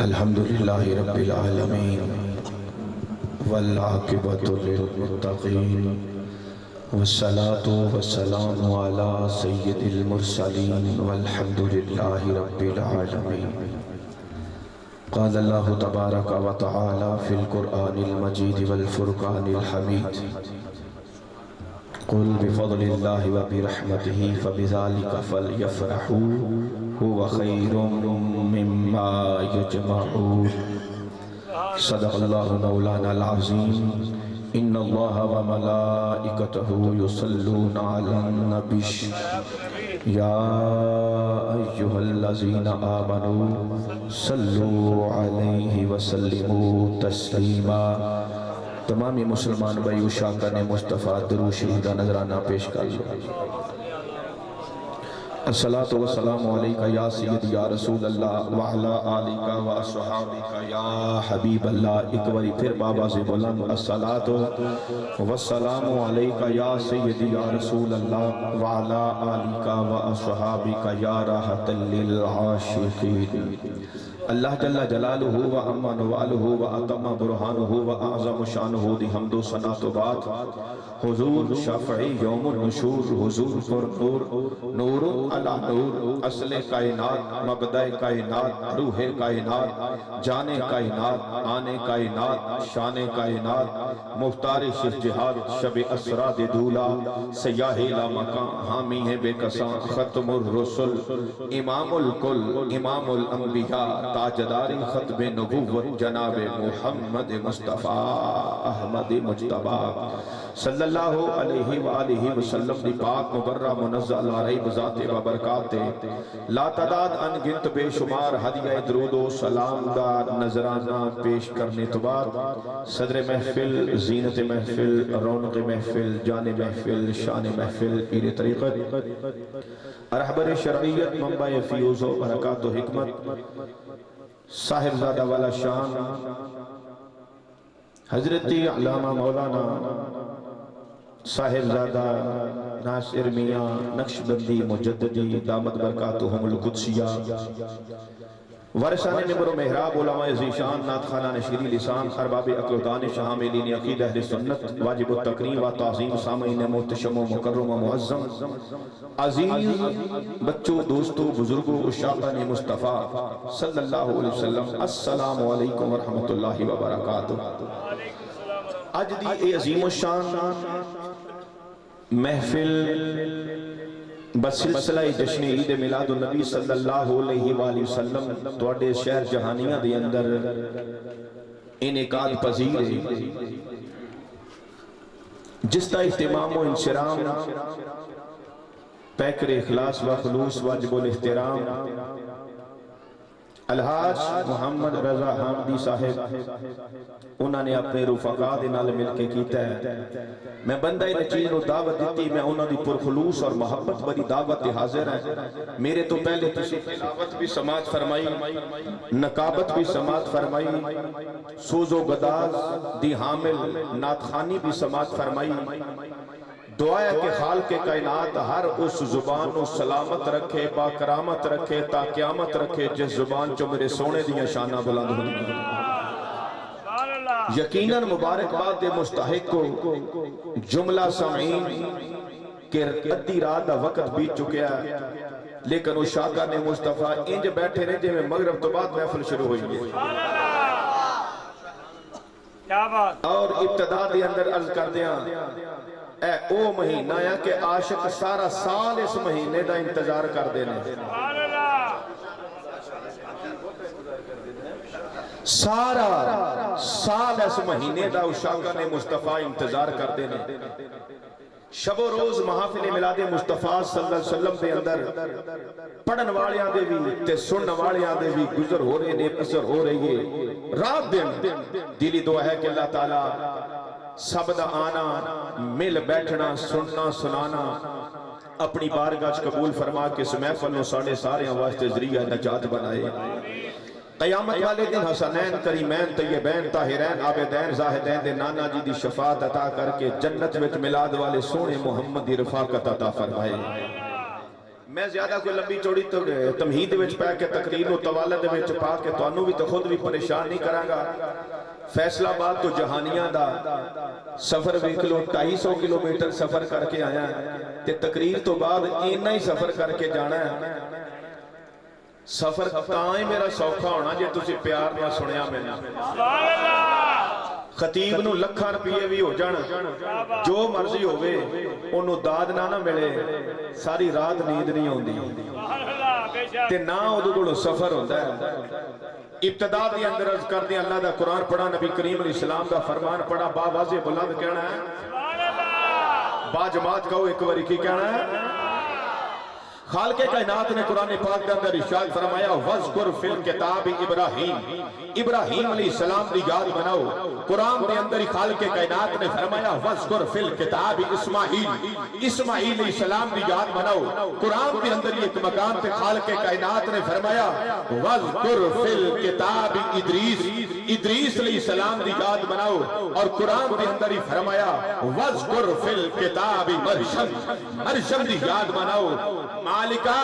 الحمدللہ رب العالمین والعاقبۃ للمتقین والصلاة والسلام علی سید المرسلین والحمدللہ رب العالمین۔ قال اللہ تبارک و تعالی فی القرآن المجید والفرقان الحمید قل بفضل اللہ وبرحمتہ فبذلک فلیفرحوا هو خیر مما یجمعون۔ صدق اللہ مولانا العظیم۔ ان اللہ وملائکتہ یصلون علی النبی یا ایہا الذین آمنوا صلوا علیہ وسلموا تسلیما۔ تمامی مسلمان بھائی اشاقہ مصطفیٰ درود شریف کا نذرانہ پیش کر لو۔ الصلاۃ والسلام علیکہ یا سیدی یا رسول اللہ وعلا آلکہ و صحابکہ یا حبیب اللہ۔ ایک باری پھر بابا سے بلند الصلاۃ والسلام علیکہ یا سیدی یا رسول اللہ وعلا آلکہ و صحابکہ یا راحت للعاشقین۔ اللہ جل جلالہ و عما نوالہ و اتم برہانہ و اعظم شانہ دی حمد و ثنا تو بعد حضور شافعی یوم النشور، حضور پر نور، نور علی نور، اصل کائنات، مبدأ کائنات، روح کائنات، جان کائنات، آن کائنات، شان کائنات، مختار شہ جہاد، شب اسرا دے دولا، سیاہ لا مکان، حامی ہے بے کساں، ختم الرسل، امام الکل، امام الانبیاء، تاجدار ختم نبوت جناب محمد مصطفیٰ احمد مجتبیٰ صلی اللہ علیہ وآلہ وسلم دی پاک مبرہ منزل علیہ بذات و برکات لا تعداد انگنت بے شمار ہدیہ درود و سلام دا نظرانہ پیش کرنے تو بعد صدر محفل، زینت محفل، رونق محفل، جان محفل، شان محفل، پیر طریقت، رہبر شرعیت، منبع فیوز و برکات و حکمت، صاحب زادہ والا شان حضرت علامہ مولانا صاحب زادہ ناصر میاں نقشبندی مجددی دامت برکاتہم القدسیہ، ورثان نمر و محراب علماء ذیشان، ناتخانہ نشیری لسان، ارباب عقل و دانش، حاملین عقیدہ اہل سنت، واجب التقریم و تعظیم، سامعین محتشم و مکرم و معظم، عزیز بچوں، دوستوں، بزرگوں، اشاقہ مصطفیٰ صلی اللہ علیہ وسلم، السلام علیکم ورحمت اللہ وبرکاتہ۔ آج دی اے عظیم الشان محفل بسلسلہ جشن عید میلاد النبی صلی اللہ علیہ وآلہ وسلم توڑے شہر جہانیہ دے اندر انعقاد پذیر ہے، جس تا اہتمام و انشرام پیکر اخلاص و خلوص واجب الاحترام الحاج محمد رضا حامدی صاحب انہوں نے اپنے رفقا دے نال مل کے کیتا ہے۔ میں بندہ نچین و دعوت دیتی، میں انہوں نے پرخلوص اور محبت بری دعوت حاضر ہیں۔ میرے تو پہلے تسی تلاوت بھی سماعت فرمائی، نقابت بھی سماعت فرمائی، سوز و گداز دی حامل ناتخانی بھی سماعت فرمائی۔ دعا ہے کہ خالق کائنات ہر اس زبان کو سلامت رکھے، با کرامت رکھے، تا قیامت رکھے، جس زبان چو میرے سونے دیا شانہ بلند ہوئی۔ یقیناً مبارک بات مستحق کو جملہ سمعین کہ ادھی رات دا وقت بیت چکیا ہے، لیکن اشاقہ نے مصطفیٰ انج بیٹھے رہے جے میں مغرب تو بعد محفل شروع ہوئی ہے اور ابتدا دے اندر عرض کر دیا اے او مہینہ یا کہ عاشق سارا سال اس مہینے دا انتظار کر دینے، سارا سال اس مہینے دا اشاقہ نے مصطفیٰ انتظار کر دینے۔ شب و روز محافل میلاد مصطفیٰ صلی اللہ علیہ وسلم دے اندر پڑھن والیاں دے بھی تے سنن والیاں دے بھی گزر ہو رہے نے، اثر ہو رہی ہے۔ رات دن دلی دعا ہے کہ اللہ تعالیٰ سب دا آنا، مل بیٹھنا، سننا، سنانا اپنی بارگاہ قبول فرما کے اس محفل میں سارے واسطے ذریعہ نجات بنائے۔ قیامت والے دن حسنین، کریمین، طیبین، طاہرین، عابدین، زاہدین دے نانا جی دی شفاعت عطا کر کے جنت وچ ملاد والے سونے محمد دی رفاقت عطا فرمائے۔ میں زیادہ کوئی لمبی چوڑی تو تمہید وچ پہ کے تقریر و توالد وچ پا کے تو انہوں بھی تو خود بھی پریشان نہیں کرانگا. فیصلہ آباد تو جہانیاں دا سفر ویکلو 250 کلومیٹر سفر کر کے آیا تے تقریر تو بعد اینا ہی سفر کر کے جانا ہے. سفر تائیں میرا سوکھا ہونا جے تسی پیار نہ سنیا میں خطیب نو لکھا روپیے بھی ہو جانا جو مرضی ہوئے انہوں داد نہ ملے ساری رات نیند نہیں ہوندی تے نہ ادھو گڑو سفر ہوتا ہے. ابتدا دی اندر عرض کر دیا اللہ دا قرآن پڑھا نبی کریم علیہ السلام دا فرمان پڑھا با واضح بلند کہنا ہے با جماعت کہو ایک باری کی کہنا ہے. خالق کائنات نے قرآن پاک کے اندر ارشاد فرمایا وَذْكُرْ فِي الْكِتَابِ ابراہیم علیہ السلام دی یاد بناؤ. قرآن کے اندر خالق کائنات نے فرمایا وَذْكُرْ فِي الْكِتَابِ اسماعیل علیہ السلام دی یاد بناؤ. قرآن کے اندر ایک مقام پہ خالق کائنات نے فرمایا وَذْكُرْ فِي الْكِتَابِ ادریس علیہ السلام دی یاد بناؤ. اور قرآن کے اندر ہی فرمایا وَذْكُرْ فِي الْكِتَابِ مریم دی یاد بناؤ. مالکہ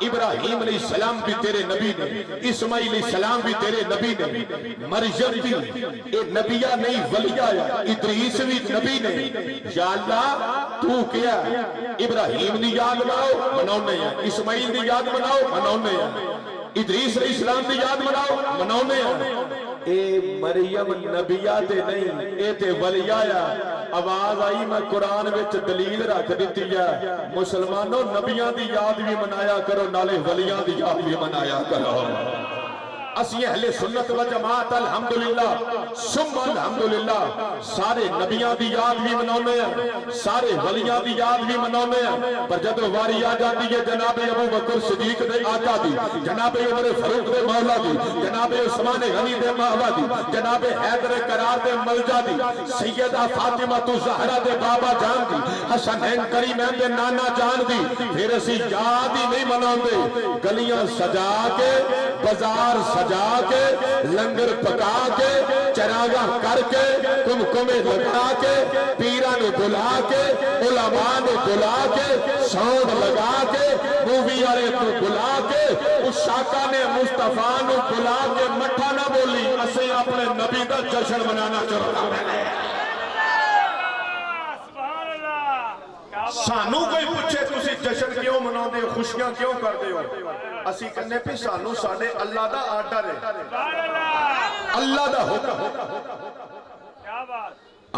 ابراہیم علیہ السلام بھی تیرے نبی نے اسماعیل علیہ السلام بھی تیرے نبی نے مریم بھی ایک نبیہ نہیں ولیہ ہے ادریس بھی نبی نے. یا اللہ تو کیا ابراہیم دی یاد بناؤ منونے ہیں اسماعیل دی یاد بناؤ منونے ہیں ادریس علیہ السلام دی یاد بناؤ منونے ہیں. اے مریم نبیہ تے نہیں اے تے ولیہ ہے. آواز آئی میں قرآن وچ دلیل رکھ دیتی ہے مسلمانوں نبیان دی یاد بھی منایا کرو نالے ولیان دی یاد بھی منایا کرو. اسی اہل سنت و جماعت الحمدللہ ثم الحمدللہ سارے نبیان دی یاد بھی منانے ہیں سارے ولیان دی یاد بھی منانے ہیں. پر جب واری آ جاتی ہے جناب ابو بکر صدیق دے آقا دی جناب عمر فاروق دے مولا دی جناب عثمان غنی دے ماوا دی جناب حیدر قرار دے ملجا دی سیدہ فاطمہ زہرا دے بابا جان دی حسنین کریمین دے نانا جان دی پھر اسی یاد ہی نہیں منانے. گلیاں سجا کے بازار سجا کے لنگر پکا کے چراغاں کر کے کمکمے لگا کے پیران بلا کے علماء بلا کے ساؤنڈ لگا کے مووی والے کو بلا کے اس شاکا نے مصطفیٰ نو بلا کے مٹھا نہ بولی اسے اپنے نبی کا جشن منانا چاہتا ہے. سانو کوئی پوچھے تسی جشن کیوں مناؤ دے خوشیاں کیوں کر دے ہو اسی کرنے پہ سانو ساڑے اللہ دا آرڈر ہے اللہ دا حکم.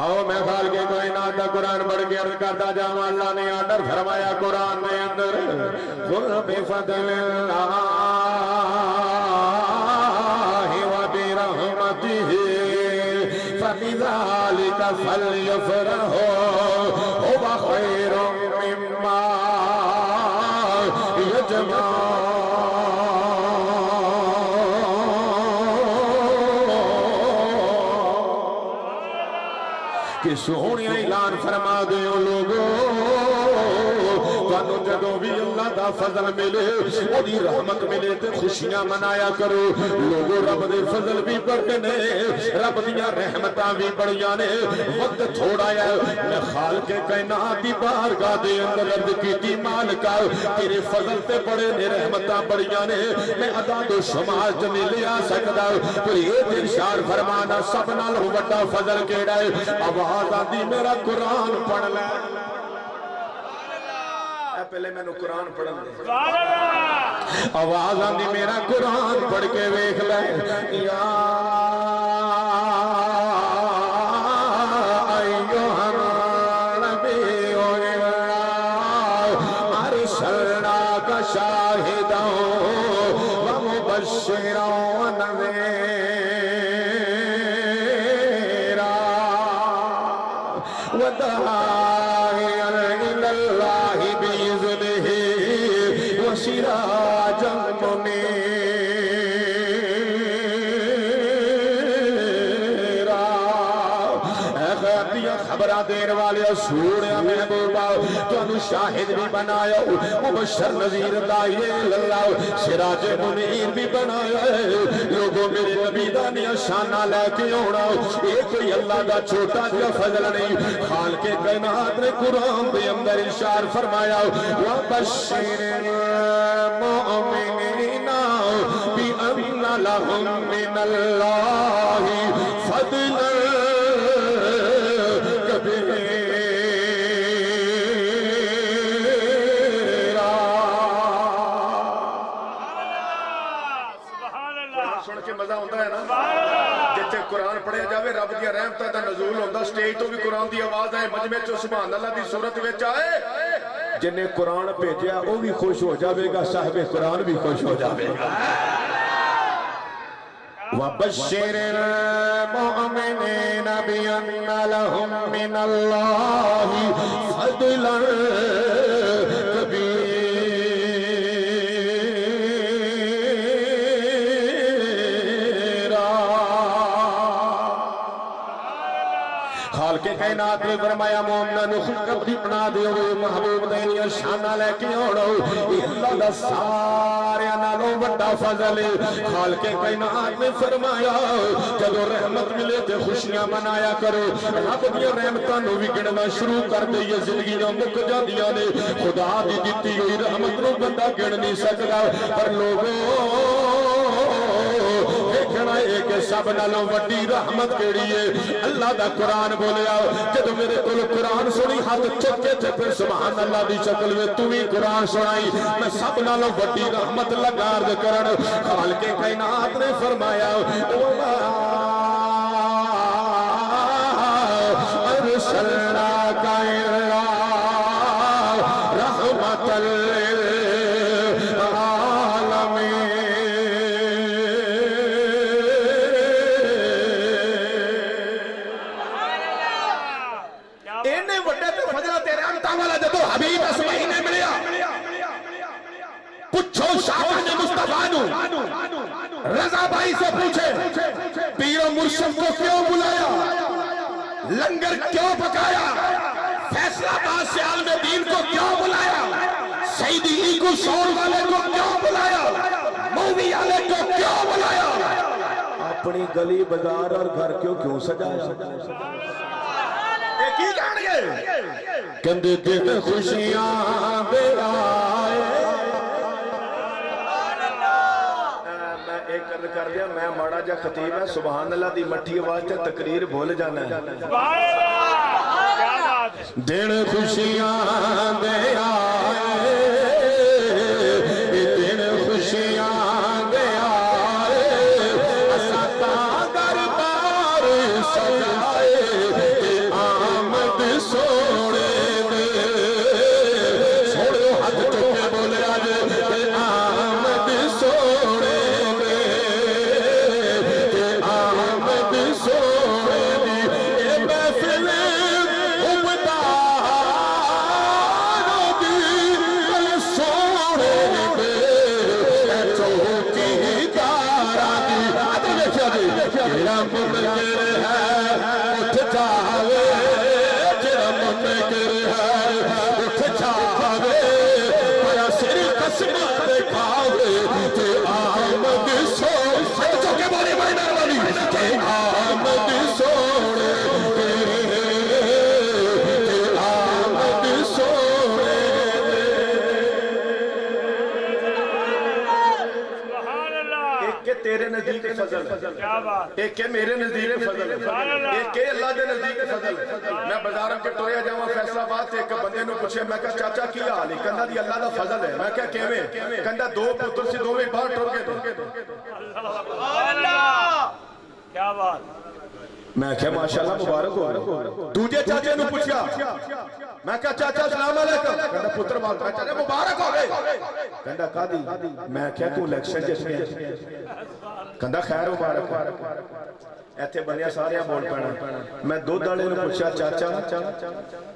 آؤ میں خال کے کائنات دا قرآن پڑھ کے عرض کرتا جاؤں اللہ نے آرڈر فرمایا قرآن میں اندر قُلْ بِفَضْلِ اللَّهِ وَبِرَحْمَتِهِ فَبِذَلِكَ فَلْيَفْرَحُوا هُوَ خَيْرٌ مِّمَّا يَجْمَعُونَ. کہ سونے اعلان فرما دے لوگوں تو جدوں بھی اللہ دا فضل ملے وہی رحمت ملے تے خوشیاں منایا کرو. لوگوں رب دے فضل بھی بڑھتے نے رب دیاں رحمتاں بھی بڑھیاں نے. وقت تھوڑا ہے میں خالق کائنات دی بارگاہ دے اندر عرض کیتی مالکا تیرے فضل تے بڑے نے رحمتاں بڑھیاں نے میں عدد و شمار چ نہیں لیا سکدا. پر یہ ارشاد فرمانا سب نال وڈا فضل کیڑا ہے آواز آندی میرا قرآن پڑھ لے. پہلے میں نے قرآن پڑھن دے آواز آندی میرا قرآن پڑھ کے ویکھ لے. یا ایھا النبی ارسلناک شاہدا ومبشرا ونذیرا وداعیا الی اللہ بإذنہ وسراجا منیرا. خبر خبراں دین والے سونے محبوبا تانوں شاہد بھی بنایا مبشر نذیر داعی اللہ سراج منیر بھی بنایا لوگوں میرے نبی دا نشانہ لے کے آنا یہ کوئی اللہ دا چھوٹا جا فضل نہیں خالق کائنات نے قرآن دے اندر ارشاد فرمایا وَبَشِّرِ الْمُؤْمِنِينَ بِأَنَّ لَهُم مِّنَ اللَّهِ فَضْلًا كَبِيرًا سن کے مزہ ہوتا ہے نا جتے قرآن پڑھے جاوے رب دیا رحمتہ دا نزول ہوتا سٹیج تو بھی قرآن دی آواز آئے مجمع چو سبحان اللہ دی صورت وچ آئے جنہیں قرآن بھیجیا وہ بھی خوش ہو جاوے گا صاحب قرآن بھی خوش ہو جاوے گا وَبَشِّرِ الْمُؤْمِنِينَ بِأَنَّ لَهُم مِّنَ اللَّهِ فَضْلًا خالق کائنات نے فرمایا مومنوں خوشخبری بنا دیو محبوب دے شانہ لے کے اوڑو اللہ دا سارے نالوں بڑا فضل خالق کائنات نے فرمایا جدو رحمت ملے تے خوشیاں منایا کرو رب دی رحمتاں نو وی گننا شروع کر دے یہ زندگی دا مک جاندیاں نے خدا دی دتی ہوئی رحمت نو بندہ گن نہیں سکدا پر لوگوں ایک سب نالوں وڈی رحمت کیڑی ہے اللہ دا قرآن بولیا جدو میرے کل قرآن سنی ہاتھ چکے تھے پھر سبحان اللہ دی شکل میں تو ہی قرآن سنائی میں سب نالوں وڈی رحمت لگا عرض کرن خالق کائنات نے فرمایا ارسلناک الا رحمۃ رضا بھائی سے پوچھے پیر و مرشد کو کیوں بلایا لنگر کیوں پکایا فیصلہ آباد سے عالم دین کو کیوں بلایا سیدی ایگو شور والے کو کیوں بلایا مووی والے کو کیوں بلایا اپنی گلی بازار اور گھر کیوں سجایا ایک ہی جان گئے کندے دل خوشیاں بے آئے ایک کر دیا میں ماڑا جا خطیب ہے سبحان اللہ دی مٹھی آواز تے تقریر بھول جانا ہے دن خوشیاں دے آئے دن خوشیاں دے آئے اساتا دربار سجائے آمد سوڑے دے سوڑے ہاتھ چکے بولے آج آمد سوڑے تیرے نزدیک فضل ایک کہ میرے نزدیک فضل ایک کہ اللہ دے نزدیک فضل میں بازار کے ٹوریا جاؤں فیصلہ بات سے ایک بندے نے پوچھے میں کہا چاچا کیا حال ہے کہندا دی اللہ دا فضل ہے میں کہا کیویں کہندا دو پتر سے دو میں باہر ٹر گئے اللہ کیا بات میں کہا ماشاءاللہ مبارک ہو دوجے چاچے نے پوچھا میں کہا چاچا السلام علیکم کہندا پتر بات میں چاچا مبارک ہو گئے کہندا قاضی میں کہا تو الیکشن جس میں کہندا خیر مبارک ایتھے بنیا سارے بول پینا میں دودھ والے نے پوچھا چاچا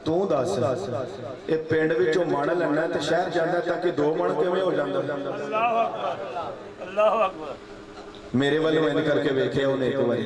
تو دس اے پنڈ وچوں مڑ لینا تے شہر جاندا تاکہ دو مڑ کیویں ہو جاندا اللہ اکبر اللہ اکبر میرے والوں این کر کے ویکھیا اونے ایک واری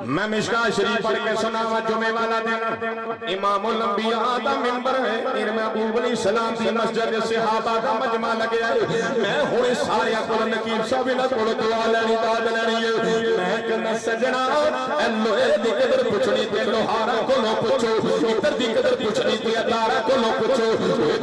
میں مشکا شریف پڑھ کے سناوا جمعے والا دن امام الانبیاء دا منبر ہے پیر محبوب علیہ السلام دی مسجد صحابہ دا مجمع لگیا ہے میں ہوئے سارے کول نقیب صاحب نہ کول دعا لینی داد لینی ہے میں کہنا سجنا اے لوہے دی قدر پوچھنی تے لوہارا کولوں پوچھو اتر دی قدر پوچھنی تے اتارا کولوں پوچھو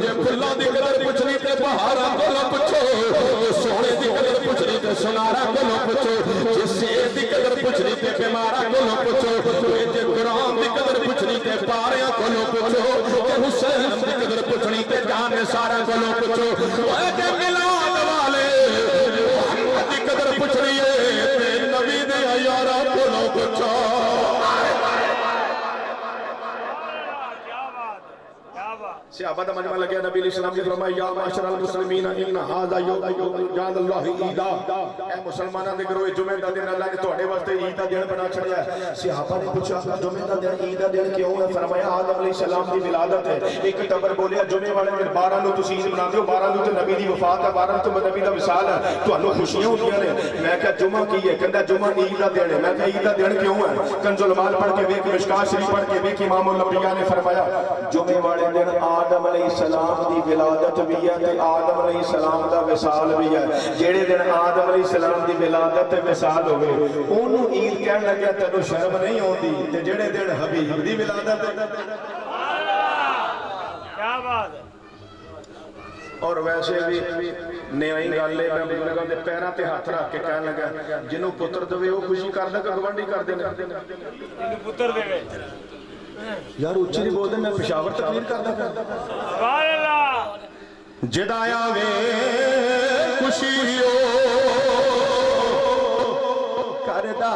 جے پھلاں دی قدر پوچھنی تے بہارا کولوں پوچھو سونے دی قدر پوچھنی تے سنارا کولوں پوچھو جے صحت دی قدر پوچھنی تے بیمارا کولوں پوچھو جے قرآن دی قدر پوچھنی تے پاریاں کولوں پوچھو تے حسین دی قدر پوچھنی تے جان سارا کولوں پوچھو اے تے میلاد والے محمد دی قدر پوچھنی ہے تے نبی دے یاراں کولوں پوچھو صحابہ دا مجمع لگیا نبی علیہ السلام نے فرمایا یا معاشر المسلمین ان ھذا یوم جعل اللہ عیدا اے مسلماناں دے گروہ جمعہ دا دن اللہ نے تواڈے واسطے عید دا دن بنا چھڑیا ہے صحابہ نے پوچھا جمعہ دا دن عید دا دن کیوں ہے فرمایا آدم علیہ السلام دی ولادت ہے ایک ٹبر بولیا جمعے والے دن 12 نو تسی عید مناندے ہو 12 نو تے نبی دی وفات ہے 12 تو نبی دا وصال ہے تانوں خوشیاں ہوندیاں نے میں کہا جمعہ کی ہے کہندا جمعہ عید دا دن ہے میں کہا عید دا دن کیوں ہے کنز المال پڑھ کے ویکھ مشکات شریف پڑھ کے ویکھ امام الانبیاء نے فرمایا جمعے والے دن آدم علیہ السلام دی ولادت بھی ہے تے آدم علیہ السلام دا وصال بھی ہے جیڑے دن آدم علیہ السلام دی ولادت تے وصال ہوئے اونوں عید کہن لگا تینوں شرم نہیں ہوندی تے جیڑے دن حبیب دی ولادت کیا بات ہے اور ویسے بھی نیائی گل ہے میں بزرگاں دے پیراں تے ہاتھ رکھ کے کہن لگا جنوں پتر دوے او خوشی کردا کہ گوانڈی کر دینا جنوں پتر دے یار اچھی نہیں بول دے میں پشاور تقریر کردا سبحان اللہ جدایا وے خوشیو کردا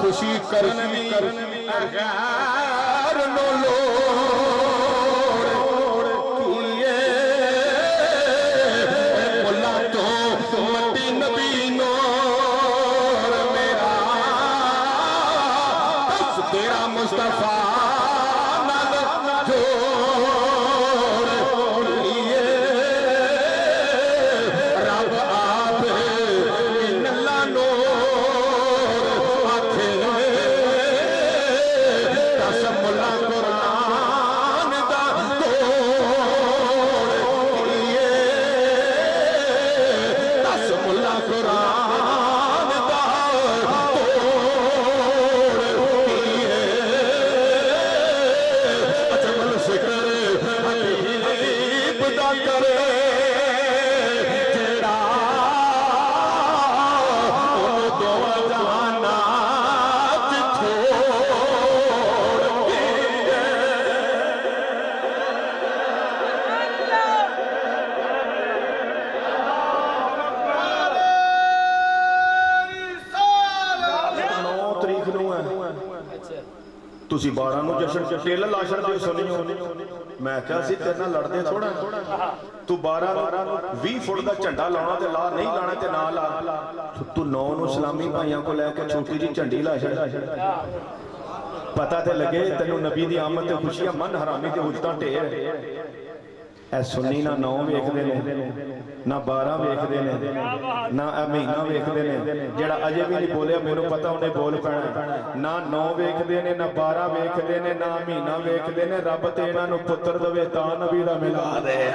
خوشی کرنی غیر نو لوڑ کیے مولا تو مٹی نبی نور میرا تیرا مصطفیٰ نال جوڑ لیے رب آپ ان اللہ نور آکھے قسم اللہ قرآن دا توڑ لیے قسم اللہ قرآن دا تسی 12 نو جشن ٹیل لاشن دے سنیو میں کہا سی تیرنا لڑدے تھوڑا تو 12 20 فٹ دا جھنڈا لانا تے لا نہیں لانا تے نہ لا تو 9 نو اسلامی بھائیاں کو لے کے چھوٹی جی جھنڈی لا چھڑ پتہ تے لگے تینوں نبی دی آمد تے خوشیاں من حرامی تے حجتاں ٹھیر اے سنی نہ 9 ویکھدے نے نہ 12 ویکھدے نے نہ مہینہ ویکھدے نے جڑا اجے بھی نہیں بولیا مینوں پتہ اونے بول پینا نہ 9 ویکھدے نے نہ 12 ویکھدے نے نہ مہینہ ویکھدے نے رب تے انہاں نوں پتر دے تاں نبی دا ملاد ہے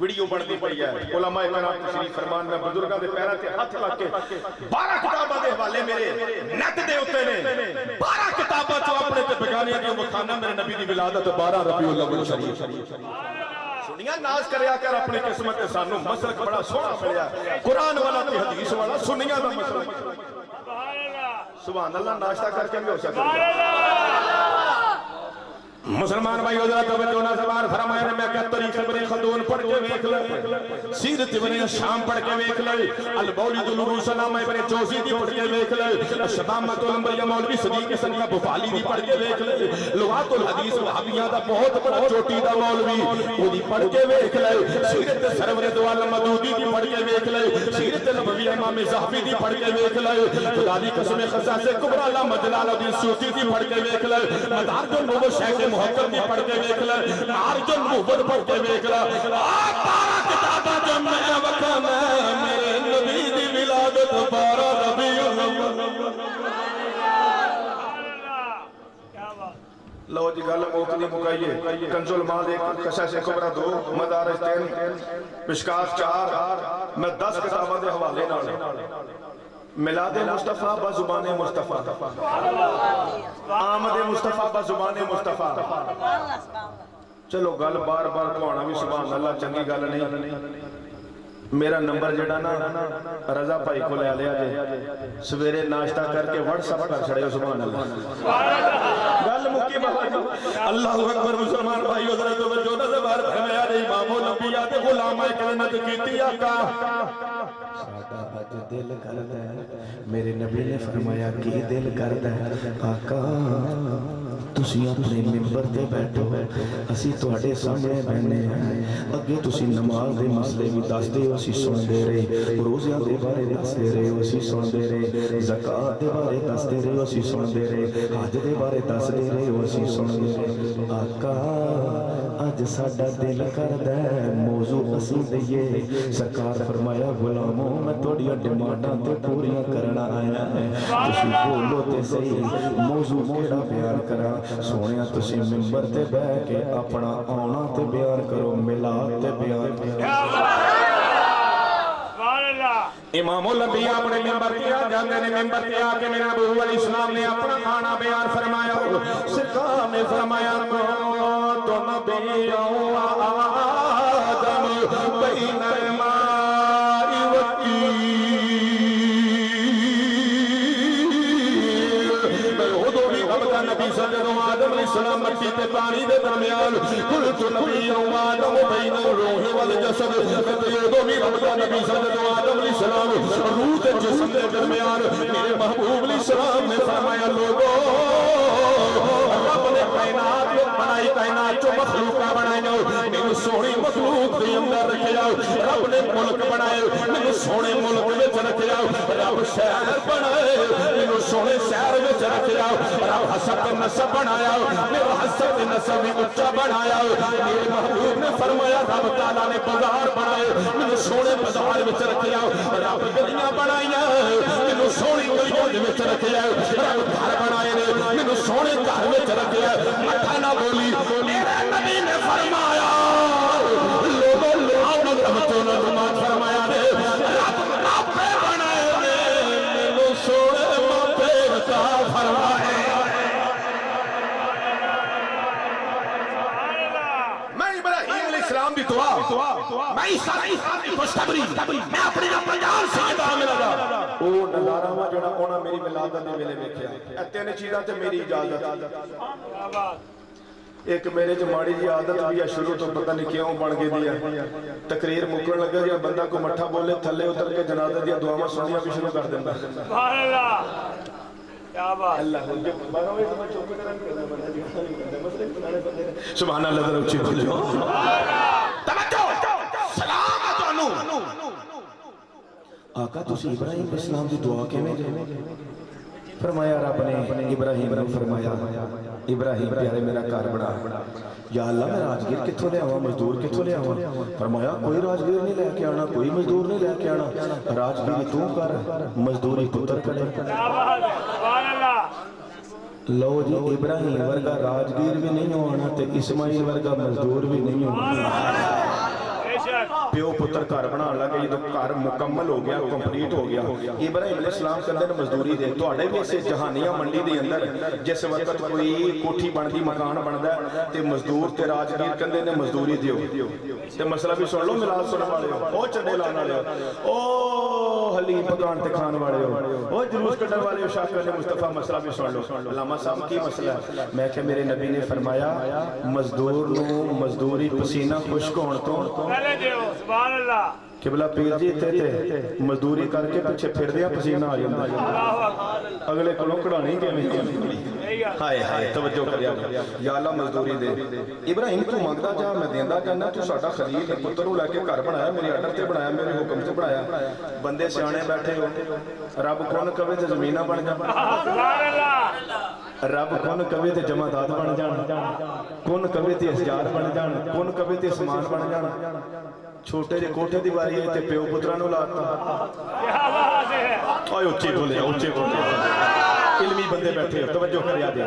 ویڈیو بڑھتی پڑی ہے علماء کرام تشریف فرمان میں بزرگاں دے پیراں تے ہاتھ لا کے 12 کتاباں دے حوالے میرے نیٹ دے اوتے نے 12 کتاباں چوں اپنے تے بیگانیاں دی وکھانا میرے نبی دی ولادت 12 ربیع الاول شریف سنیا ناز کریا کر اپنی قسمت سانو مسلک بڑا سونا ملیا قرآن والا تے حدیث والا سنیا دا مسلک سبحان اللہ ناشتہ کر کے بھی ہو سکتا مسلمان بھائی حضرت توجہ نہ زبان فرمایا نے میں کہ تاریخ ابن خلدون پڑھ کے دیکھ لے سیرت ابن شام پڑھ کے دیکھ لے المولد العروس نامہ ابن جوزی دی پڑھ کے دیکھ لے شبامۃ الانبیاء مولوی صدیق حسن کا بفالی دی پڑھ کے دیکھ لے لغات الحدیث وہابیہ دا بہت بڑا چوٹی دا مولوی وہ دی پڑھ کے دیکھ لے سیرت سرور دو عالم مدودی دی پڑھ کے دیکھ لے سیرت نبوی امام ذہبی دی پڑھ کے دیکھ لے خدا دی قسم خصاص کبریٰ علامہ جلال الدین سیوطی دی پڑھ کے دیکھ لے مدارج النبوہ شیخ محقق دی پڑھ کے دیکھ لے معارج النبوہ پڑھ کے دیکھ لے 12 کتاباں جو میں وکھا میں میرے نبی دی لو جی گل موقع مکائیے کنزل مال ایک قصص کبرا 2 مدارج 3 مشکات 4 میں 10 کتابوں دے حوالے نال میلاد مصطفیٰ بزبان مصطفیٰ آمد مصطفیٰ بزبان مصطفیٰ چلو گل بار بار کہانا بھی سبحان اللہ چنگی گل نہیں میرا نمبر جڑا نا رضا بھائی کو لے لیا جے سویرے ناشتہ کر کے واٹس ایپ کر چھڑے سبحان اللہ گل مکی بابا اللہ اکبر مسلمان بھائی حضرت توجہ نہ زبان فرمایا نے امام الانبیاء تے غلام کائنات کیتی آقا ساڈا اج دل کردا ہے میرے نبی نے فرمایا کی دل کردا ہے آقا تسی اپنے منبر تے بیٹھو اسی تواڈے سامنے بیٹھے ہیں اگے تسی نماز دے مسئلے بھی دس دے اسی سن دے رہے روزیاں دے بارے دس دے رہے اسی سن دے رہے زکات دے بارے دس دے رہے اسی سن دے رہے حج دے بارے دس دے رہے اسی سن دے رہے آقا اج ساڈا دل کردا ہے موضوع اسی دئیے سرکار فرمایا غلاموں میں تہاڈیاں ڈیمانڈاں تے پوریاں کرنا آیا ہے تسی بولو تے صحیح موضوع کیڑا بیان کراں سونیا تسی منبر تے بیٹھ کے اپنا آنا تے بیان کرو میلاد تے بیان کرو امام الانبیاء اپنے منبر پہ آ جاندے نے منبر پہ آ کے میرے نبی علیہ السلام نے اپنا آنا بیان فرمایا سرکار نے فرمایا تو نبی آدم بین الماء والطین نبی سجدوں آدم علیہ السلام مٹی تے پانی دے درمیان قلت نبی آدم بین الروح والجسد میں تو یہ دو بھی ربطہ نبی سجدوں آدم علیہ السلام روح تے جسم دے درمیان میرے محبوب علیہ السلام نے فرمایا لوگو رب نے کائنات بنائی کائنات چو مخلوقہ بنائی جاؤ میں سوڑی مخلوق دی اندر رکھے جاؤ رب نے ملک بنائے میں سوڑے ملک میں رکھے جاؤ رب شہر بنائے میں سوڑے شہر میں رکھے جاؤ رب حسب نسب بنایا میرا حسب نسب بھی اچھا بنایا میرے محبوب نے فرمایا رب تعالیٰ نے بازار بنائے میں سونے بازار میں رکھیا رب گلیاں بنائیاں میں سونی گلیاں میں رکھیا رب گھر بنائے میں سونے گھر میں رکھیا مٹھا نہ بولی میرے نبی نے فرمایا لوگوں لوگوں رحمتوں نے نماز فرمایا رب ماپے بنائے میں سونے ماپے عطا فرمائے اسلام بھی دعا میں اسلام کی خوشخبری میں اپنی جان سے ادا ملا جا او نظارہ وا جڑا اونا میری ولادت دے ویلے ویکھیا اے تین چیزاں تے میری اجازت ایک میرے جو ماڑی جی عادت بھی ہے شروع تو پتہ نہیں کیوں بن گئی دیا تقریر مکن لگا یا بندہ کو مٹھا بولے تھلے اتر کے جنازہ دیا دعاواں سنیا بھی شروع کر دیندا سبحان اللہ اللہ سبحان اللہ ذرا اچھی بولے توجہ سلام تانوں آقا تسی ابراہیم اسلام دی دعا کیویں فرمایا رب نے ابراہیم نے فرمایا ابراہیم پیارے میرا گھر بنا یا اللہ میں راجگیر کتھوں لے آواں مزدور کتھوں لے آواں فرمایا کوئی راجگیر نہیں لے کے آنا کوئی مزدور نہیں لے کے آنا راجگیری تو کر مزدوری پتر کرے لو جی ابراہیم ورگا راجگیر بھی نہیں ہونا تے اسماعیل ورگا مزدور بھی نہیں ہونا پیو پتر گھر بنا لگے یہ تو گھر مکمل ہو گیا کمپلیٹ ہو گیا ابراہیم علیہ السلام کے اندر مزدوری دے تو اڑے بھی اسے جہانیہ منڈی دے اندر جس وقت کوئی کوٹھی بندی مکان بندا ہے تے مزدور تے راجگیر کندے نے مزدوری دیو تے مسئلہ بھی سن لو ملاد سنن والے او چڈے لان والے او حلیم پکان تے کھان والے او جلوس کڈن والے شاکر نے مصطفیٰ مسئلہ بھی سن لو علامہ صاحب کی مسئلہ ہے میں کہ میرے نبی نے فرمایا مزدور نو مزدوری پسینہ خشک ہون تو سبحان اللہ قبلہ پیر جی تے مزدوری کر کے پیچھے پھر دیا پسینہ آ جاتا اگلے کو لوکڑا نہیں کہ ہائے ہائے توجہ کریا یا اللہ مزدوری دے ابراہیم تو مانگدا جا میں دیندا جانا تو ساڈا خلیل پتر نوں لے کے گھر بنایا میری آرڈر تے بنایا میرے حکم تے بنایا بندے سیانے بیٹھے ہو رب کون کہے تے زمیناں بن جان سبحان اللہ رب کون کہے تے جمادات بن جان کون کہے تے اشجار بن جان کون کہے تے اسمان بن جان چھوٹے جے کوٹھے دی واری تے پیو پتراں نوں لاتا کیا بات ہے اوے اونچی بولے علمی بندے بیٹھے ہو توجہ کریا دے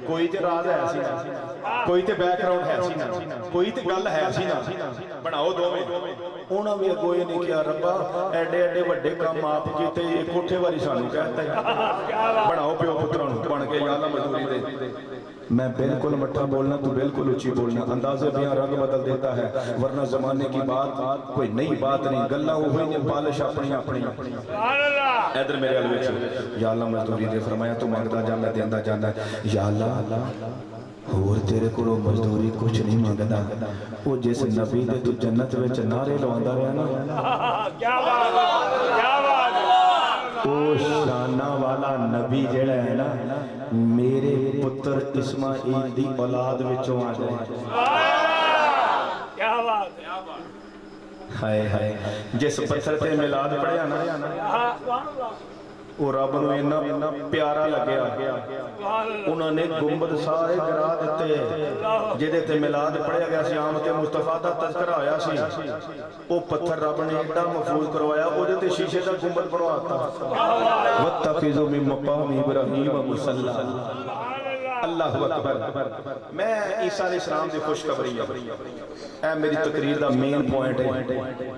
کوئی تے راز ہے سی نا کوئی تے بیک گراؤنڈ ہے سی نا کوئی تے گل ہے سی نا بناؤ دوویں انہاں بھی اگوں یہ نہیں کیا ربا ایڈے ایڈے وڈے کام آپ کیتے یہ کوٹھے والی سانوں کہتا ہے بناؤ پیو پتراں نوں بن کے یا اللہ مزدوری دے میں بالکل مٹھا بولنا تو بالکل اچھی بولنا اندازے بیان رنگ بدل دیتا ہے ورنہ زمانے کی بات کوئی نئی بات نہیں گلہ ہوئی نے پالش اپنی اپنی ادھر میرے علوے چھو یا اللہ مزدوری دے فرمایا تو مانگتا جانا دیندہ جانا یا اللہ اور تیرے کو مزدوری کچھ نہیں مانگتا وہ جس نبی دے تو جنت وچ نعرے لواندہ رہا نا کیا بات او شانہ والا نبی جڑا ہے نا میرے پتر اسماعیل دی اولاد وچوں آ جائے کیا بات ہائے ہائے جس پتھر تے میلاد پڑھیا نا وہ رب نو اتنا پیارا لگیا انہوں نے گنبد سارے گرا دیتے جدے تے میلاد پڑھیا گیا سی آمد مصطفیٰ دا تذکرہ آیا سی وہ پتھر رب نے ایڈا محفوظ کروایا وہ جدے شیشے دا گنبد پڑھواتا وَاتَّخِذُوا مِن مَّقَامِ إِبْرَاهِيمَ مُصَلًّى اللہ اکبر میں عیسیٰ علیہ السلام دی خوشخبری اے میری تقریر دا مین پوائنٹ ہے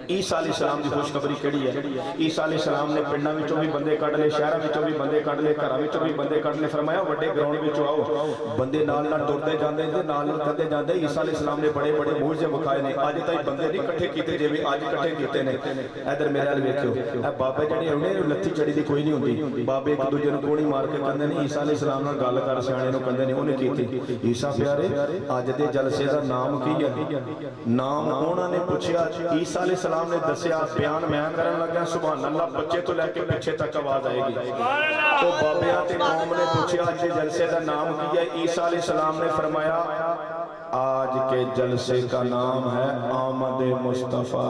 عیسیٰ علیہ السلام دی خوشخبری کیڑی ہے عیسیٰ علیہ السلام نے پنڈاں وچوں بھی بندے کڈ لے شہراں وچوں بھی بندے کڈ لے گھراں وچوں بھی بندے کڈ لے فرمایا وڈے گراؤنڈ وچوں آؤ بندے نال نال ٹردے جاندے تے نال نال کردے جاندے عیسیٰ علیہ السلام نے بڑے بڑے معجزے وکھائے نے اج تائیں بندے نہیں اکٹھے کیتے جویں اج اکٹھے کیتے نے ادھر میرے ال ویکھو اے بابے جڑے ہونے لتھی چڑی دی کوئی نہیں ہوندی بابے ایک دوجے نوں کوڑی مار کے کہندے نے عیسیٰ علیہ السلام نال گل کر سیانے نوں کہندے نے اونے کیتی عیسیٰ پیارے اج دے جلسے دا نام کی ہے نام انہوں نے پوچھا عیسیٰ علیہ السلام نے دسیا بیان میں کرن لگا سبحان اللہ بچے تو لے کے پیچھے تک آواز آئے گی تو بابیاں تے قوم نے پوچھا اج دے جلسے دا نام کی ہے عیسیٰ علیہ السلام نے فرمایا آج کے جلسے کا نام ہے آمد مصطفیٰ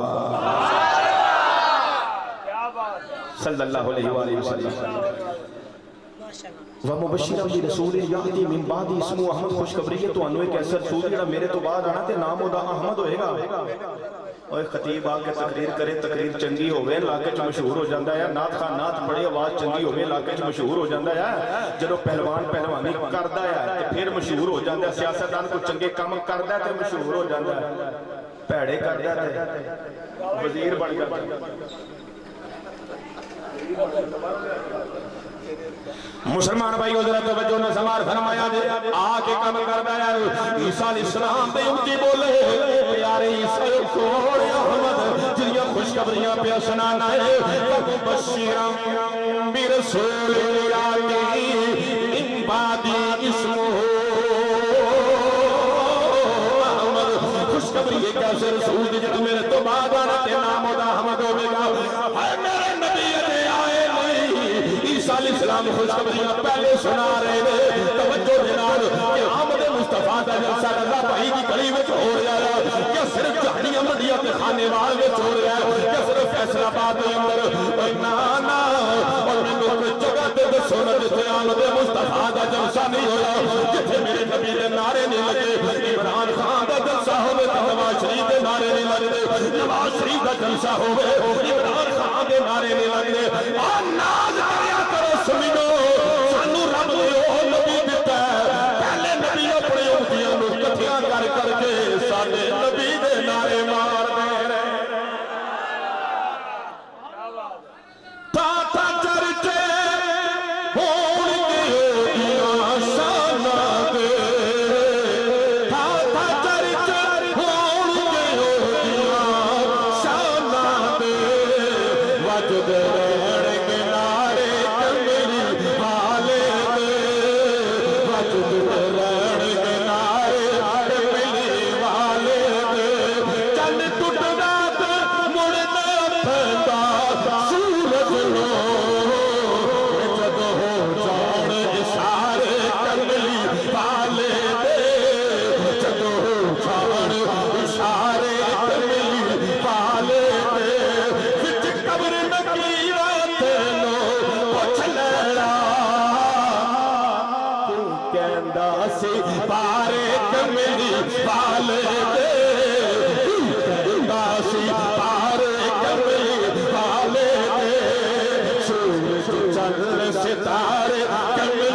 صلی اللہ علیہ وآلہ وسلم وَمُبَشِّرًا بِرَسُولٍ يَأْتِي مِن بَعْدِهِ اسْمُهُ احمد خوشخبری ہے تو انہوں ایک ایسا رسول جڑا میرے تو بعد آنا تے نام دا احمد ہوئے گا اور خطیب آکے تقریر کرے تقریر چنگی ہوئے علاقے چ مشہور ہو جاندہ ہے نات خان نات پڑے آواز چنگی ہوئے علاقے چ مشہور ہو جاندہ ہے جدو پہلوان پہلوانی کردہ ہے پھر مشہور ہو جاندہ ہے سیاستدان کو چنگے کام کردہ ہے تے مشہور ہو جاندہ ہے پیڑے کردہ ہے وزیر بن کر مسلمان بھائی حضرت توجہ نے سمار فرمایا دے آکے کم کردہ ہے عیسیٰ علیہ السلام دے امتی بولے پیارے عیسیٰ کوڑے احمد جنیا خوشخبریاں پہ سنانا ہے وَمُبَشِّرًا بِرَسُولٍ يَأْتِي مِن بَعْدِهِ اسْمُهُ احمد خوشخبری ایک ایسے رسول دی جب میرے تو بعد آنا تے نام دا احمد ہوئے گا اے میرے نبی دے آئے عیسیٰ علیہ السلام خوشخبریاں پہلے سنا رہے ہیں توجہ جناب کہ آمد مصطفیٰ دا جلسہ رضا بھائی کی گلی وچ ہو رہا ہے کیا صرف جہنیاں منڈیاں تے خانے وال وچ ہو رہا ہے کیا صرف فیصلہ آباد دے اندر نانا اور میں کوئی جگہ تے دسو نہ جتھے آمد مصطفیٰ دا جلسہ نہیں ہویا جتھے میرے نبی دے نعرے نہیں لگے عمران خان دا جلسہ ہوئے تو نواز شریف دے نعرے نہیں لگے نواز شریف دا جلسہ ہوئے عمران خان دے نعرے نہیں لگے اور ناز کریا کرو سمجھو سانو رب نے وہ نبی دیتا ہے پہلے نبی اپنے امتیاں نو کٹھیاں کر کے ساڈے نبی دے نعرے مار دے رہے تا تا چرچے ہون کے دیاں شاناں دے تا تا چرچے ہون کے دیاں شاناں دے وجد رہن کے نعرے کمری والے دے وجد رہن کے نعرے کمری والے دے چند ٹوٹدا تے مڑنا پیندا سورج نو جد ہو جان اشارے کملی والے دے جد ہو جان اشارے کملی والے دے وچ قبر نکیرات نو پوچھ لینا کیوں کہندا سی پارے کملی والے دے کہندا سی پارے کملی والے دے سورج چل ستارے کملی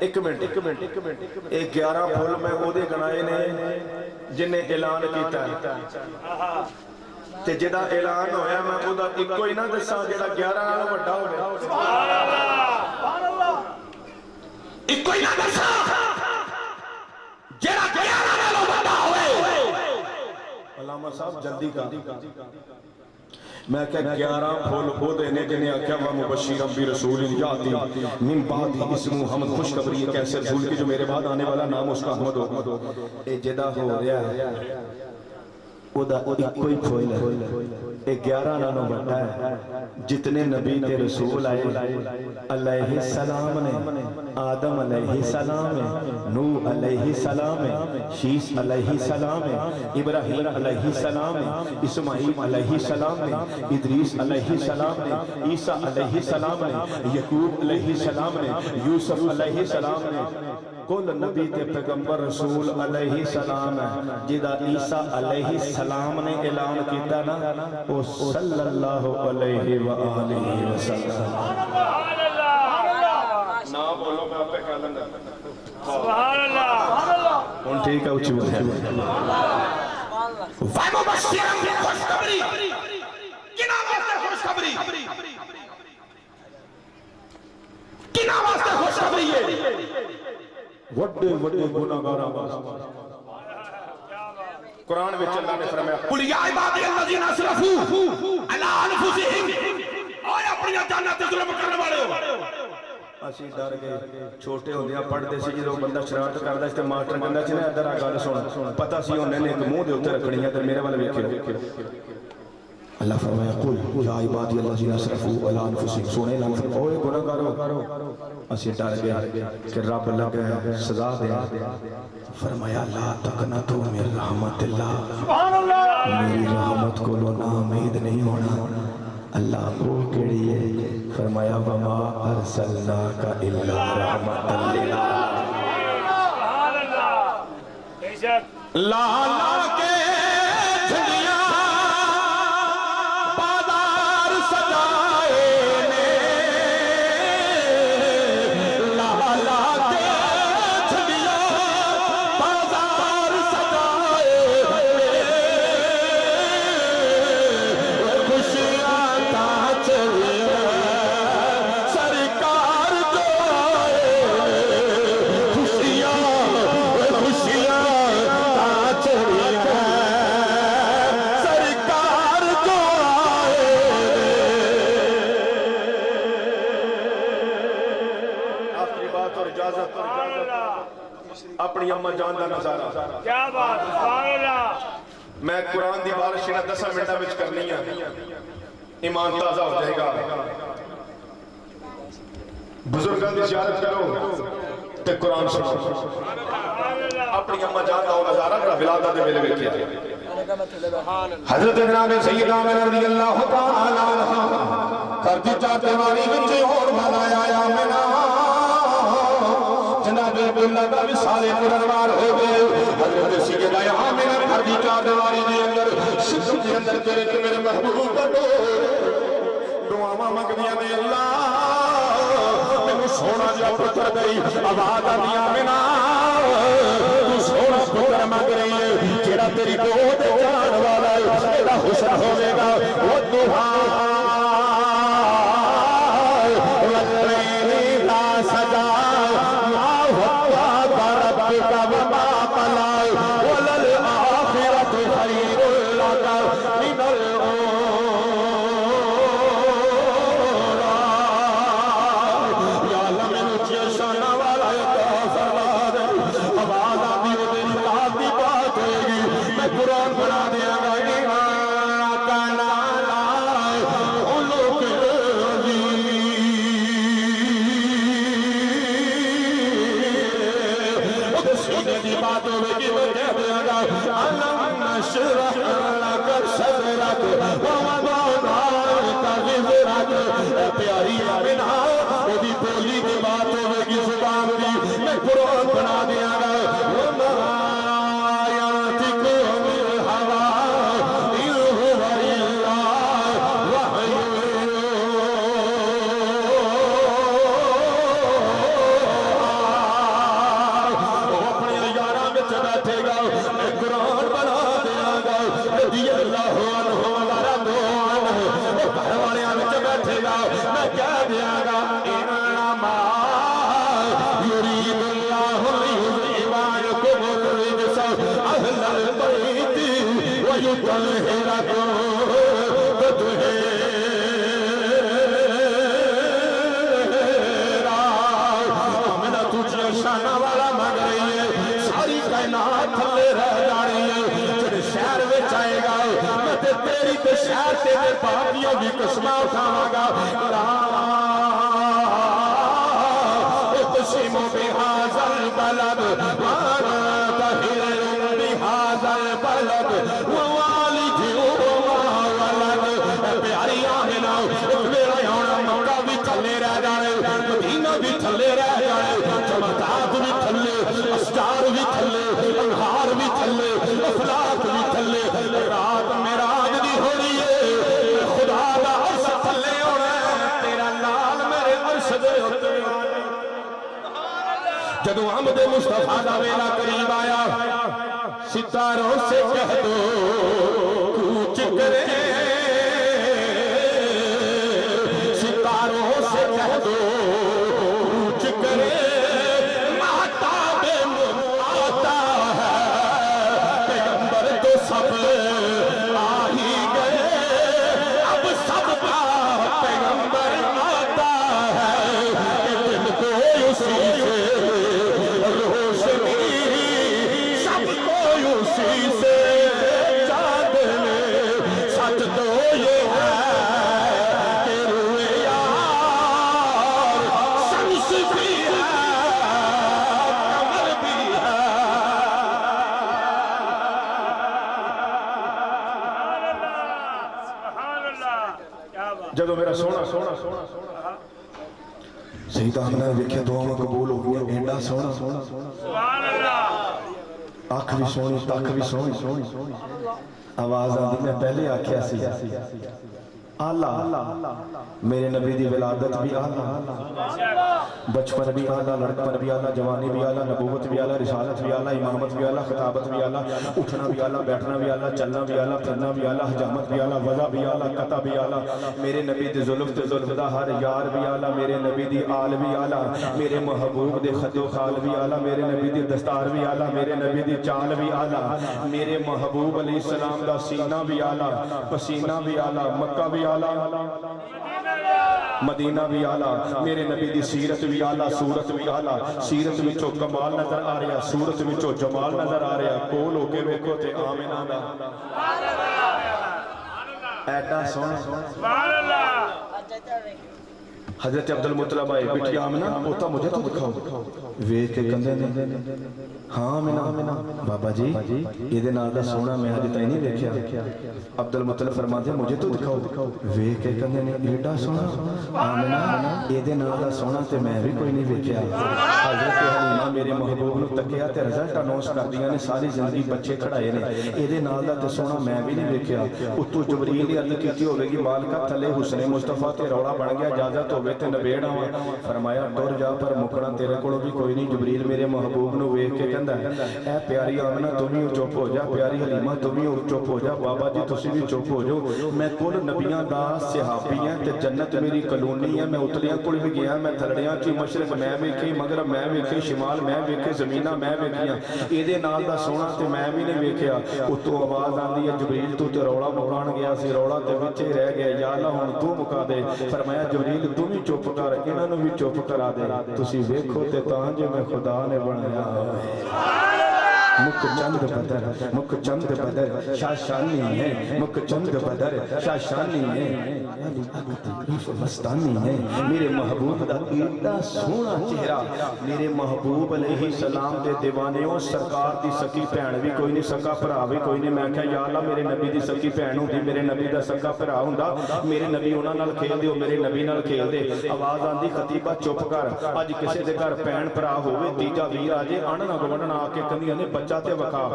ایک منٹ یہ 11 پھول میں وہ دے گنائے نے جنہیں اعلان کیتا ہے تے جدا اعلان ہویا میں وہ دا ایک کوئی نہ دسا جدا 11 نالوں بڑا ہو گیا ایک کوئی نہ دسا جدا 11 نالوں بڑا ہوئے علامہ صاحب جلدی کا میں کہ 11 پھول ہو دینے جنہیں آکھیا وَمُبَشِّرًا بِرَسُولٍ یَأْتِی مِن بَعْدِهِ اسْمُهُ احمد خوشخبری ایک ایسے رسول کی جو میرے بعد آنے والا نام اس کا احمد ہوگا اے جدا ہو رہا ہے او دا ایک کوئی پھول ہے اے 11 نانوں بڑھتا ہے جتنے نبی تے رسول آئے علیہ السلام نے آدم علیہ السلام ہے نوح علیہ السلام ہے شیس علیہ السلام ہے ابراہیم علیہ السلام ہے اسماعیل علیہ السلام ہے ادریس علیہ السلام ہے عیسیٰ علیہ السلام ہے یعقوب علیہ السلام ہے یوسف علیہ السلام ہے کل نبی تے پیغمبر رسول علیہ السلام ہے جدا عیسیٰ علیہ السلام نے اعلان کیتا نا وہ صلی اللہ علیہ وآلہ وسلم نا بولو میں آپ پہ کہا لگا سبحان اللہ ان ٹھیک ہے اچھی بات ہے وَمُبَشِّرًا خوشخبری کنا واسطے خوشخبری کنا واسطے خوشخبری ہے وڈے گناہگار قرآن میں اللہ نے فرمایا قُلْ يَا عِبَادِيَ الَّذِينَ أَسْرَفُوا عَلَىٰ أَنفُسِهِمْ اور اپنی جانت ظلم کرنے والے ہو اسی ڈر گئے چھوٹے ہوندیاں پڑھتے سی جدوں بندہ شرارت کردا تے ماسٹر کہندا سی نا ادھر آ گل سن پتہ سی انہوں نے ایک منہ دے اوتے رکھنی ہے تے میرے ول ویکھو اللہ فرمایا قُلْ يَا عِبَادِيَ الَّذِينَ أَسْرَفُوا عَلَىٰ أَنفُسِهِمْ سونے لام اوے گناہگارو اسی ڈر گئے کہ رب لگا سزا دے فرمایا لا تقنطوا من رحمت اللہ میری رحمت کو لو نا امید نہیں ہونا اللہ وہ کیڑی ہے فرمایا وما ارسلناک الا رحمت للعالمین لا لا کے جھڑیاں بازار سجائے نے لا لا کے جھڑیاں بازار سجائے خوشیاں تا چلے سرکار جو آئے خوشیاں تا چلی ہے سرکار جو آئے آخری بات اور اجازت اپنی اماں جان دا نظارہ کیا بات سبحان اللہ میں قرآن دی بارش نہ 10 منٹاں وچ کرنی ہے ایمان تازہ ہو جائے گا بزرگاں دی زیارت کرو تے قرآن سنو اپنی اماں جان دا نظارہ کر ولادت دے ویلے ویکھیا حضرت جناب سیدہ عائشہ رضی اللہ تعالی عنہا کرتی چاہتے والی وچ اور بنایا یا منا جناب عبداللہ دا وصال قرآن ہو گئے حضرت سیدہ آمنہ کرتی چاہتے والی دے اندر شکم کے اندر تیرے کہ میرے محبوب کا دعا مانگدیاں نے اللہ سونا جا پتر گئی آواز آدھی آمنہ تو سونا پتر مانگ رہی ہے جیڑا تیری گود جان والا ہے میرا حسن ہونے گا وہ دعا واللیل لا سجا ما ہوا بربک وما قلا وللآخرۃ خیر لک من قرآن بنا دیا گا ایمان کا نالا خلق عزیز سینے دی باتوں میں کی میں کہہ دیا گا علم نشرح لک صدرک ووضعنا عنک وزرک اے پیاری آمنہ وہ دی بولی دی باتوں میں کی زبان دی میں قرآن بنا دیا گا طاہرۃ شانہ والا مگ رہی ہے ساری کائنات تھلے رہ جانی ہے جڑے شہر وچ آئے گا میں تے تیری تے شہر تیرے باقیوں بھی قسمہ اٹھاواں گا لا اقسم بہذا البلد وانت حل بہذا البلد ووالد وما ولد پیاری آمنہ میرا ہونا مکہ بھی تھلے رہ جانے مدینہ بھی تھلے رہ جانے جمعات بھی تھلے اشجار بھی تھلے انہار بھی تھلے افلاک بھی تھلے رات معراج دی ہو رہی ہے خدا دا عرش تھلے ہونا ہے تیرا نال میرے عرش دے ہوتے جدو حمد مصطفیٰ دا ویلا قریب آیا ستاروں سے کہہ دو کوچ کرے ستاروں سے کہہ دو کوچ کرے سب آ ہی گئے اب سب کا پیغمبر آتا ہے کہ دل کو اسی سے روشنی سب کو اسی سے چاندنی سچ تو یہ ہے کہ روئے یار شمس بھی ہے قمر بھی ہے جدو میرا سونا سیدہ آمنہ نے دیکھیا دعاوں قبول ہو گیا اینڈا سونا آنکھ بھی سونی تاکھ بھی سونی آواز آدھی میں پہلے آکھیا سی آلہ میرے نبی دی ولادت بھی آلہ بچپن بھی آلہ لڑکپن بھی آلہ جوانی بھی آلہ نبوت بھی آلہ رسالت بھی آلہ امامت بھی آلہ خطابت بھی آلہ اٹھنا بھی آلہ بیٹھنا بھی آلہ چلنا بھی آلہ پھرنا بھی آلہ حجامت بھی آلہ وضع بھی آلہ قطع بھی آلہ میرے نبی دی ظلف تے ظلفدہ ہر یار بھی آلہ میرے نبی دی آل بھی آلہ میرے محبوب دے خد و خال بھی آلہ میرے نبی دی دستار بھی آلہ میرے نبی دی چال بھی آلہ میرے محبوب علیہ السلام دا سینہ بھی آلہ پسینہ بھی آلہ مکہ بھی آلہ مدینہ بھی آلہ میرے نبی دی سیرت بھی آلہ صورت بھی آلہ سیرت وچوں کمال نظر آ رہا صورت وچوں جمال نظر آ رہا کول ہو کے ویکھو تے آمنہ دا ایڈا سونا حضرت عبدالمطلب آئے بیٹی آمنہ پوتا مجھے تو دکھاؤ ویکھ کے کندے نے ہاں آمنہ بابا جی یہ دے نال دا سونا میں آج تائیں نہیں دیکھیا عبدالمطلب فرماتے مجھے تو دکھاؤ ویکھ کے کندے نے ایڈا سونا آمنہ یہ دے نال دا سونا تے میں بھی کوئی نہیں دیکھیا حضرت حلیمہ میرے محبوب نو تکیا تے رزلٹ اناؤنس کر دیا نے ساری زندگی بچے کھڑائے نے یہ دے نال دا تے سونا میں بھی نہیں دیکھیا اتو جبریل نے عرض کیتی ہوے گی مالکہ تھلے حسن مصطفیٰ تے روڑا بن گیا اجازت ہوے تے نبیڑا ہوا فرمایا ٹر جا پر مکڑا تیرے کولوں بھی کوئی نہیں جبریل میرے محبوب نو ویکھ کے کہندا اے پیاری آمنہ تم ہی چپ ہو جا پیاری حلیمہ تم ہی چپ ہو جا بابا جی تسی بھی چپ ہو جاؤ میں کل نبیاں دا صحابی ہیں تے جنت میری کلونی ہے میں اتلیاں کول بھی گیا میں تھلڑیاں چ مشرق میں ویکھی مغرب میں ویکھی شمال میں ویکھی زمیناں میں ویکھیاں ایدے نال دا سونا تے میں بھی نہیں ویکھیا اتوں آواز آندی ہے جبریل تو تے روڑا مکان گیا سی روڑا تے وچ ہی رہ گیا یا اللہ ہن تو مکا دے فرمایا جبریل تو بھی چپ کر انہاں نوں بھی چپ کرا دے تسی ویکھو تے تاں جو میں خدا نے بنایا مک چند بدر مک چند بدر شاشانی ہے مک چند بدر شاشانی ہے مستانی ہے میرے محبوب دا ایڈا سونا چہرہ میرے محبوب علیہ السلام دے دیوانیوں سرکار دی سکی بہن بھی کوئی نہیں سکا بھرا بھی کوئی نہیں میں کہا یا اللہ میرے نبی دی سکی بہن ہوندی میرے نبی دا سکا بھرا ہوندا میرے نبی انہاں نال کھیل دیو میرے نبی نال کھیل دے آواز آندی خطیبہ چپ کر اج کسے دے گھر بہن بھرا ہوے تیجا ویر آ جے آن نہ گوندنا آ کے کندیاں نے بچہ تے وکھا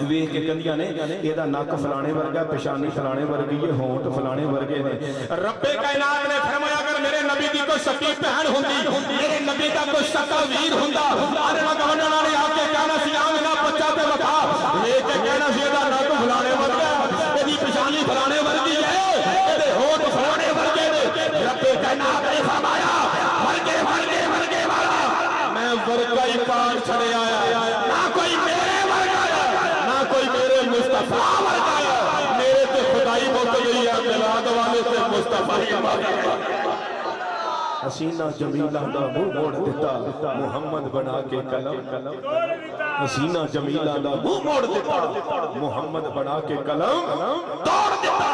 ویکھ کے کندیاں نے ایدا نک فلانے ورگا پیشانی فلانے ورگی یہ ہونٹ فلانے ورگے نے رب کائنات نے فرمایا اگر میرے نبی دی کوئی سکی بہن ہوندی میرے نبی دا کوئی سکا ویر ہوندا آن نہ گوندنا والے آ کے کہنا سی آمنہ بچہ تے وکھا ویکھ کے کہنا سی ایدا نک فلانے ورگا ایدی پیشانی فلانے ورگی ہے ایدے ہونٹ فلانے ورگے نے رب کائنات نے فرمایا ورگے ورگے ورگے والا میں ورگا ہی پاک چھڑے آیا نہ کوئی میرے ورگا نہ کوئی میرے مصطفیٰ ورگا حسینہ جمیلہ دا منہ موڑ دیتا محمد بنا کے قلم حسینہ جمیلہ دا منہ موڑ دیتا محمد بنا کے قلم توڑ دیتا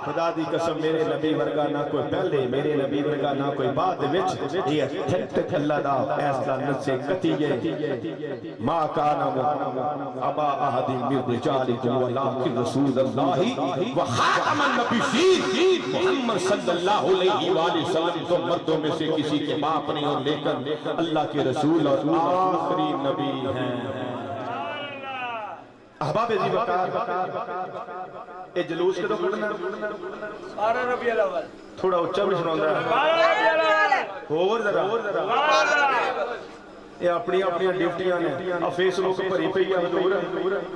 خدا دی قسم میرے نبی ورگا نہ کوئی پہلے میرے نبی ورگا نہ کوئی بعد وچ یہ ٹھک ٹھک اللہ دا ایسا نسے قطعی ما کانا ابا احد من رجالکم ولکن رسول اللہ وخاتم النبیین محمد صلی اللہ علیہ وآلہ وسلم تو مردوں میں سے کسی کے باپ نہیں اور لیکن اللہ کے رسول اور آخری نبی ہیں احباب عزیز وقار اے جلوس کے تو کرنا سارا ربیع الاول تھوڑا اچھا بھی سناؤں گا سارا ربیع الاول اور ذرا یہ اپنی اپنی ڈیوٹیاں نے فیس بک بھری پئی ہے حضور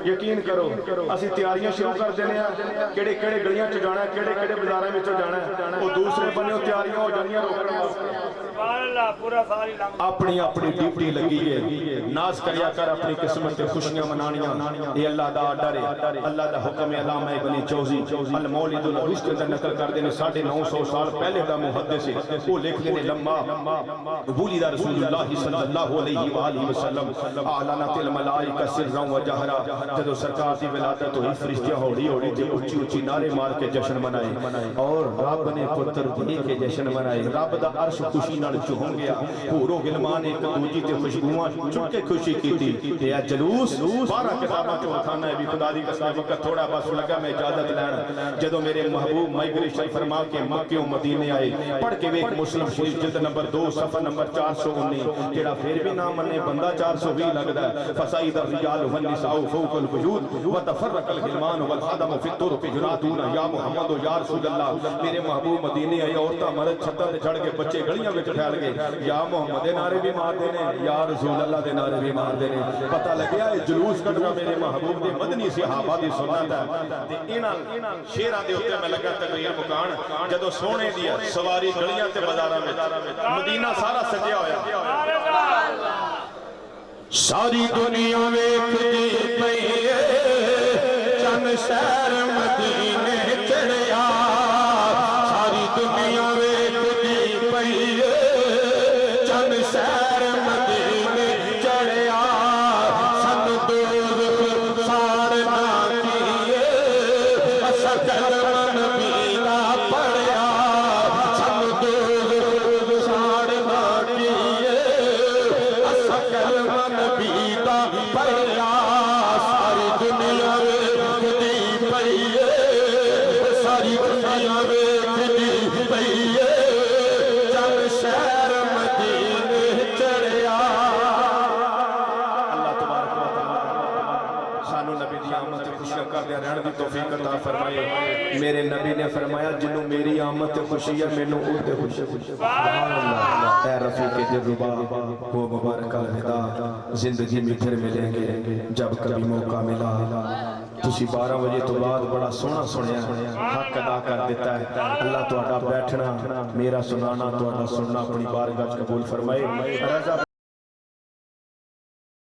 یقین کرو اسی تیاریاں شروع کر دینے ہیں کیڑے کیڑے گلیاں چ جانا ہے کیڑے کیڑے بازاراں وچ جانا ہے وہ دوسرے بنیوں تیاریاں ہو جانیاں روکن واسطے سبحان اللہ پورا ساری لمحہ اپنی اپنی ڈیوٹی لگی ہے ناز کریا کر اپنی قسمت خوشیاں منانیاں یہ اللہ دا آرڈر ہے اللہ دا حکم ہے علامہ ابن جوزی المولد العروس کے اندر نقل کر دینے 950 سال پہلے دا محدث ہے وہ لکھ دینے لما ولد رسول اللہ صلی اللہ علیہ وآلہ وسلم اعلانت الملائکہ سرا و جہرا جدو سرکار دی ولادت ہوئی فرشتیاں ہوڑی ہوڑی تھی اچھی اچھی نعرے مار کے جشن منائے اور رب نے پتر دے کے جشن منائے رب دا عرش خوشی نال چہن گیا پورو غلمان ایک دوجی تے خوشبواں چن کے خوشی کی تھی تے جلوس 12 کتاباں چوں کھانا ہے بھی خدا دی قسم وقت تھوڑا بس لگا میں اجازت لینا جدو میرے محبوب مائگریشن فرما کے مکے و مدینے آئے پڑھ کے ایک مسلم شریف جلد نمبر 2 صفحہ نمبر 419 جڑا پھر بھی نہ منے بندہ 420 لگدا ہے فصائد الرجال والنساء فوق الوجود وتفرق الغلمان والخدم في الطرق جناتون یا محمد یا رسول اللہ میرے محبوب مدینے آئے عورتاں مرد چھتاں تے چڑھ کے بچے گلیاں وچ پھیل گئے یا محمد دے نعرے بھی مار دینے یا رسول اللہ دے نعرے بھی مار دینے پتہ لگیا ہے جلوس کڈنا میرے محبوب دے مدنی صحابہ دی سنت ہے تے انہاں شیراں دے اوتے میں لگا تقریر مکان جدوں سونے دی سواری گلیاں تے بازاراں وچ مدینہ سارا سجیا ہویا ساری دنیا ویکھدی پئی چند شہر مدینے چڑھیا ساری دنیا ویکھدی پئی چند شہر مدینے چڑھیا سن دوزخ ساڑنا کیے اسا کلمہ نبی دا پڑھیا سن دوزخ ساڑنا کیے اسا کلمہ نبی دا پڑھیا ساری دنیا ویکھدی پئی ساری دنیا ویکھدی پئی چند شہر مدینے چڑھیا اللہ تبارک و تعالی سانو نبی دی آمد تے خوشیاں کردیاں رہن دی توفیق عطا فرمائے میرے نبی نے فرمایا جنوں میری آمد تے خوشی ہے مینوں او تے خوشی سبحان اللہ اے رفیق دلربا وہ مبارک الوداع زندگی میں پھر ملیں گے جب کبھی موقع ملا تسی 12 بجے تو بعد بڑا سونا سنیا حق ادا کر دیتا ہے اللہ تہاڈا بیٹھنا میرا سنانا تہاڈا سننا اپنی بارگاہ قبول فرمائے